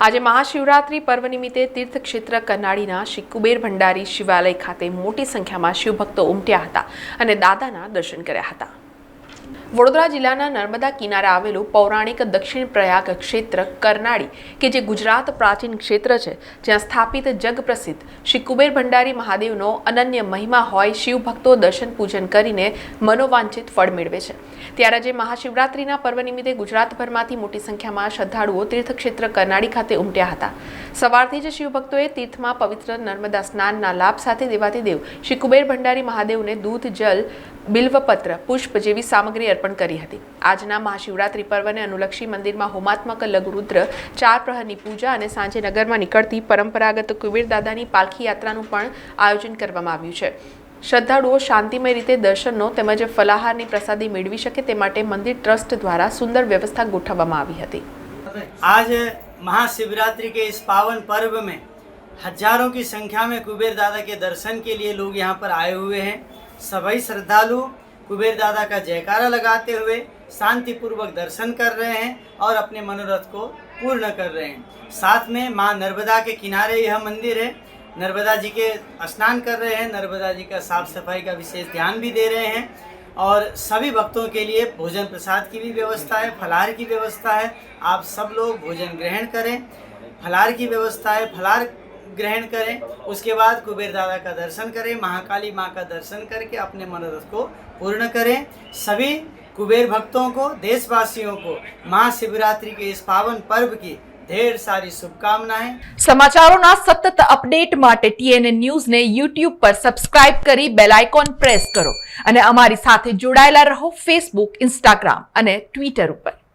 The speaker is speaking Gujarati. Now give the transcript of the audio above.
આજે મહાશિવરાત્રી પર્વ નિમિત્તે તીર્થક્ષેત્ર કરનાળીના શ્રી કુબેર ભંડારી શિવાલય ખાતે મોટી સંખ્યામાં શિવભક્તો ઉમટ્યા હતા અને દાદાના દર્શન કર્યા હતા। વડોદરા જિલ્લાના નર્મદા કિનારે આવેલું પૌરાણિક દક્ષિણ પ્રયાગ ક્ષેત્ર કરનાળી કે જે ગુજરાત પ્રાચીન ક્ષેત્ર છે, જ્યાં સ્થાપિત જગપ્રસિદ્ધ શ્રી કુબેર ભંડારી મહાદેવનો અનન્ય મહિમા હોય, શિવભક્તો દર્શન પૂજન કરીને મનોવાંછિત ફળ મેળવે છે। ત્યારે આજે મહાશિવરાત્રીના પર્વ નિમિત્તે ગુજરાતભરમાંથી મોટી સંખ્યામાં શ્રદ્ધાળુઓ તીર્થક્ષેત્ર કરનાળી ખાતે ઉમટ્યા હતા। સવારથી જ શિવભક્તોએ તીર્થમાં પવિત્ર નર્મદા સ્નાનના લાભ સાથે દેવાધિદેવ શ્રી કુબેર ભંડારી મહાદેવને દૂધ, જલ, બિલ્વપત્ર, પુષ્પ જેવી સામગ્રી અર્પણ કરી હતી। આજના મહાશિવરાત્રી પર્વને અનુલક્ષી મંદિરમાં હોમાત્મક લઘુરુદ્ર, 4 પ્રહરની પૂજા અને સાંજે નગરમાં નીકળતી પરંપરાગત કુબેર દાદાની પાલખી યાત્રાનું પણ આયોજન કરવામાં આવ્યું છે। શ્રદ્ધાળુઓ શાંતિમય રીતે દર્શનનો તેમજ ફલાહારની પ્રસાદી મેળવી શકે તે માટે મંદિર ટ્રસ્ટ દ્વારા સુંદર વ્યવસ્થા ગોઠવવામાં આવી હતી। आज महाशिवरात्रि के इस पावन पर्व में हजारों की संख्या में कुबेर दादा के दर्शन के लिए लोग यहाँ पर आए हुए हैं। सभी श्रद्धालु कुबेर दादा का जयकारा लगाते हुए शांतिपूर्वक दर्शन कर रहे हैं और अपने मनोरथ को पूर्ण कर रहे हैं। साथ में माँ नर्मदा के किनारे यह मंदिर है। नर्मदा जी के स्नान कर रहे हैं, नर्मदा जी का साफ सफाई का विशेष ध्यान भी दे रहे हैं और सभी भक्तों के लिए भोजन प्रसाद की भी व्यवस्था है, फलाहार की व्यवस्था है। आप सब लोग भोजन ग्रहण करें, फलाहार की व्यवस्था है, फलाहार ग्रहण करें। उसके बाद कुबेर दादा का दर्शन करें, महाकाली माँ का दर्शन करके अपने मनोरथ को पूर्ण करें। सभी कुबेर भक्तों को, देशवासियों को महाशिवरात्रि के इस पावन पर्व की ढेर सारी शुभकामनाएं। समाचारों सतत अपडेट माटे TNN न्यूज़ ने YouTube पर सब्सक्राइब करी बेल आइकॉन प्रेस करो અને અમારી સાથે જોડાયેલા રહો Facebook, Instagram અને Twitter ઉપર।